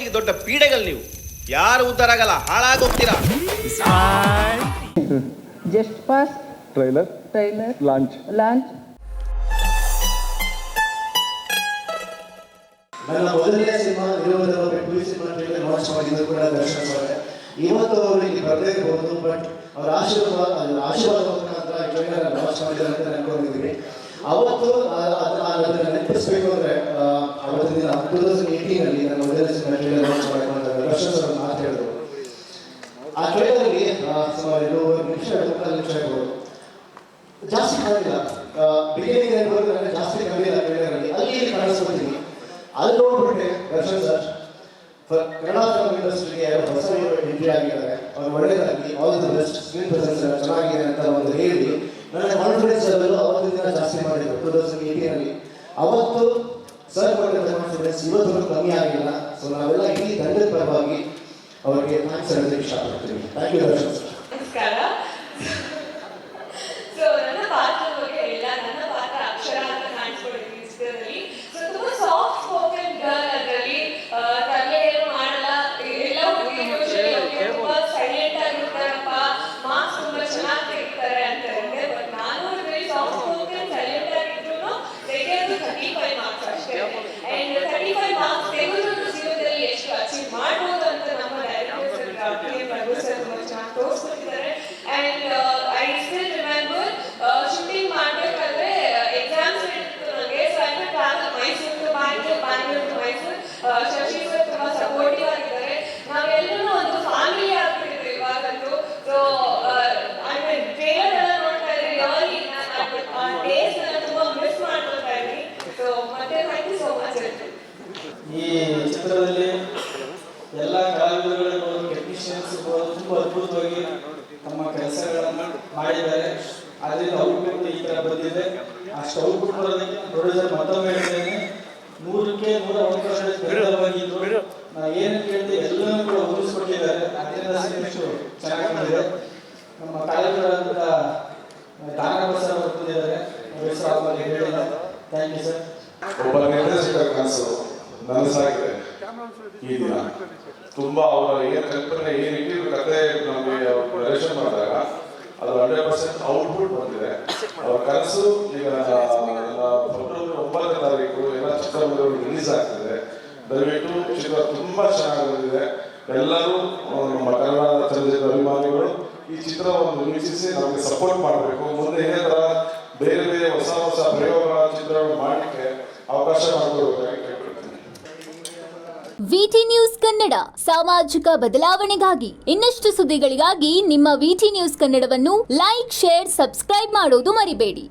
ಸೊಸೈಟಿಗೆ ದೊಡ್ಡ ಪೀಡೆಗಳು ನೀವು. ಯಾರು ಉದ್ಧಾರ ಆಗಲ್ಲ, ಹಾಳಾಗೋಗ್ತೀರಾ. Just pass trailer launch. ನನ್ನ ಮೊದಲನೇ ಸಿನಿಮಾ ನಿರೋಧನ ಬೆಟ್ಟು ಸಿನಿಮಾ ಟ್ರೈಲರ್ ಲಾಂಚ್ ಮಾಡಿದ್ದು ಕೂಡ ದರ್ಶನ್ ಅವರೇ. ಇವತ್ತು ಅವರು ಇಲ್ಲಿ ಬರದೇ ಇರಬಹುದು, ಬಟ್ ಅವರ ಆಶೀರ್ವಾದ ಮುಖಾಂತರ ಟ್ರೈಲರ್ ಲಾಂಚ್ ಮಾಡಿದ್ದಾರೆ ಅಂತ ಅನ್ಕೊಂಡಿದ್ದೀವಿ. ಅವತ್ತು ಅದನ್ನು ನೆನಪಿಸಬೇಕು ಅಂದರೆ ಅವತ್ತಿನ ದಿನ 2018 ನನ್ನ ಮೊದಲನೇ ಸಿನಿಮಾ ಟ್ರೈಲರ್ ಲಾಂಚ್ ಮಾಡಿಕೊಂಡಾಗ ದರ್ಶನ್ ಅವರು ಮಾತು ಹೇಳಿದ್ರು. ಆ ಟ್ರೈಲರ್ಗೆ ಸುಮಾರು 2 ನಿಮಿಷ 2 ನಿಮಿಷ ಇರ್ಬೋದು, ಜಾಸ್ತಿ ಕಾಣಿಲ್ಲ. ಬಿಗಿನಿಂಗ್ ಏನ್ಬೋದು ಅಂದರೆ ಜಾಸ್ತಿ ಕಮ್ಮಿಲ್ಲ ಟ್ರೈಲರಲ್ಲಿ, ಅಲ್ಲಿ ಕಾಣಿಸ್ಕೊತೀನಿ. ಅಲ್ಲಿ ನೋಡ್ಬಿಟ್ಟೆ ದರ್ಶನ್ ಸರ್ ಕನ್ನಡ ಫಿಲ್ಮ್ ಇಂಡಸ್ಟ್ರಿಗೆ ಹೊಸ ಎಂಟ್ರಿ ಆಗಿದ್ದಾರೆ, ಅವ್ರು ಒಳ್ಳೆಯದಾಗಿ all the best, screen presence ಚೆನ್ನಾಗಿದೆ ಅಂತ ಒಂದು ಹೇಳಿ ನನ್ನ ಕಾನ್ಫಿಡೆನ್ಸ್ ಲೆವೆಲ್ ಅವತ್ತಿನ ದಿನ ಜಾಸ್ತಿ ಮಾಡಿದ್ರು 2018 ಅವತ್ತು ಸರ್ ಕೊಟ್ಟಿದ್ದ ಕಾನ್ಫಿಡೆನ್ಸ್ ಇವತ್ತು ಕಮ್ಮಿ ಆಗಿಲ್ಲ. ಸೊ ನಾವೆಲ್ಲ ಇಡೀ ತಂಡದ ಪರವಾಗಿ ಅವರಿಗೆ ಥ್ಯಾಂಕ್ಸ್ ಹೇಳೋದಕ್ಕೆ ಇಷ್ಟಪಡ್ತೀವಿ. Thank you Darshan sir. ನಮಸ್ಕಾರ. ಸೊ ನನ್ನ ಪಾತ್ರದ ಬಗ್ಗೆ ಇಲ್ಲ, ನನ್ನ ಪಾತ್ರ ಅಕ್ಷರ ಅಂತ ಕಾಣಿಸ್ಕೊಂಡಿದ್ದೀನಿ ಚಿತ್ರದಲ್ಲಿ. ಸೊ ತುಂಬಾ ಸಾಫ್ಟ್ ಸ್ಪೋಕನ್ ಗರ್ಲ್, ಅದರಲ್ಲಿ ತಲೆ ಏನು ಮಾಡಲ್ಲ, ಎಲ್ಲ ತುಂಬಾ ಸೈಲೆಂಟ್ ಆಗಿರ್ತಾರಪ್ಪ, ಮಾರ್ಕ್ಸ್ ತುಂಬಾ ಚೆನ್ನಾಗಿ ತೆಗಿತಾರೆ ಅಂತ ಇದೆ. ಬಟ್ ನಾನು ವೆರಿ ಸಾಫ್ಟ್ ಸ್ಪೋಕನ್ ಸೈಲೆಂಟ್ ಆಗಿದ್ರು ತೆಗೆಯೋದು 35 ಮಾರ್ಕ್ಸ್ ಅಷ್ಟೇ. ಅಂಡ್ 35 ಮಾರ್ಕ್ಸ್ ತೆಗೆದು ಜೀವನದಲ್ಲಿ ಎಷ್ಟು ಅಚೀವ್ ಮಾಡ್ಬೋದು ಅಂತ ನಮ್ಮ ಡೈರೆಕ್ಟರ್ ತುಂಬಾ ಚೆನ್ನಾಗಿ ತೋರಿಸ್ಕೊಟ್ಟಿದ್ದಾರೆ. And I still remember shooting ಮಾಡಬೇಕಾದ್ರೆ ಎಕ್ಸಾಮ್ಸ್ ಇತ್ತು ನನಗೆ. So I travel Mysuru to Bangalore, Bangalore to Mysuru. Shashi sir ತುಂಬಾ ಸಪೋರ್ಟಿವ್ ಆಗಿದ್ದಾರೆ. ನಾವೆಲ್ಲರೂ ಒಂದು ಫ್ಯಾಮಿಲಿ ಆಗ್ಬಿಟ್ಟಿದ್ವಿ ಇವಾಗಂತೂ. ಸೊ ಐ ಮೀನ್ ಟ್ರೈಲರ್ ಎಲ್ಲ ನೋಡ್ತಾ ಇದ್ರಿ, ರಿಯಲಿ ಆ ಡೇಸ್ ಎಲ್ಲ ತುಂಬಾ ಮಿಸ್ ಮಾಡ್ಕೊಳ್ತಾ ಇದ್ವಿ. ಸೊ ಮತ್ತೆ ಥ್ಯಾಂಕ್ ಯು ಸೋ ಮಚ್. ಈ ಚಿತ್ರದಲ್ಲಿ ಎಲ್ಲ ಕಲಾವಿದರುಗಳು ಟೆಕ್ನಿಷಿಯನ್ಸ್ ತುಂಬ ಅದ್ಭುತವಾಗಿ ತಮ್ಮ ಕೆಲಸಗಳನ್ನು ಮಾಡಿದ್ದಾರೆ. ಅದರಿಂದ ಔಟ್ಪುಟ್ ಈ ಥರ ಬಂದಿದೆ. ಅಷ್ಟು ಔಟ್ಪುಟ್ ಬರೋದಕ್ಕೆ ಪ್ರೊಡ್ಯೂಸರ್ ಮತ್ತೊಮ್ಮೆ ಹೇಳ್ತೇನೆ, 100ಕ್ಕೆ 100 ಅವಕಾಶವಾಗಿದ್ದು ನಾವು ಏನು ಕೇಳ್ತೀವಿ ಎಲ್ಲವನ್ನೂ ಕೂಡ ಒದಗಿಸ್ಕೊಟ್ಟಿದ್ದಾರೆ. ಅದರಿಂದ ಸಿನಿಮಾ ಚೆನ್ನಾಗಿ ಬಂದಿದೆ. ನಮ್ಮ ಕಲಾವಿದರಾದಂಥ ದಾನಪ್ಪ ಸರ್ ಅವರು ಬಂದಿದ್ದಾರೆ, ಹೇಳಿಲ್ಲ. Thank you sir. ಒಬ್ಬ ನಿರ್ದೇಶಕರ ಕನಸು ನನಸಾಗಿದೆ ಈ ದಿನ. ತುಂಬಾ ಅವರ ಏನು ಕಲ್ಪನೆ ಏನು ಇಟ್ಟಿರೋ ಕತೆ ನಮಗೆ ರಿಲೇಷನ್ ಮಾಡಿದಾಗ ಅದು 100% ಔಟ್ಪುಟ್ ಬಂದಿದೆ. ಅವರ ಕನಸು ಈಗ ಫೆಬ್ರವರಿ 9ನೇ ತಾರೀಕು ಎಲ್ಲ ಚಿತ್ರಮಂದಿರಗಳು ರಿಲೀಸ್ ಆಗ್ತಿದೆ. ದಯವಿಟ್ಟು ಚಿತ್ರ ತುಂಬಾ ಚೆನ್ನಾಗಿ ಬಂದಿದೆ. ಎಲ್ಲರೂ ನಮ್ಮ ಕನ್ನಡ ಚಲನಚಿತ್ರ ಅಭಿಮಾನಿಗಳು ಈ ಚಿತ್ರವನ್ನು ವೀಕ್ಷಿಸಿ ನಮಗೆ ಸಪೋರ್ಟ್ ಮಾಡಬೇಕು. ಮುಂದೆ ಇದೇ ತರ ಬೇರೆ ಬೇರೆ ಹೊಸ ಹೊಸ ಪ್ರಯೋಗಗಳ ಚಿತ್ರವನ್ನು ಮಾಡಲಿಕ್ಕೆ ಅವಕಾಶ ಮಾಡಿಕೊಡಬೇಕಾಗಿ ಕೇಳ್ಕೊಳ್ತೀನಿ. ವಿಟಿ ನ್ಯೂಸ್ ಕನ್ನಡ, ಸಾಮಾಜಿಕ ಬದಲಾವಣೆಗಾಗಿ. ಇನ್ನಷ್ಟು ಸುದ್ದಿಗಳಿಗಾಗಿ ನಿಮ್ಮ ವಿಟಿ ನ್ಯೂಸ್ ಕನ್ನಡವನ್ನು ಲೈಕ್, ಶೇರ್, ಸಬ್ಸ್ಕ್ರೈಬ್ ಮಾಡೋದು ಮರಿಬೇಡಿ.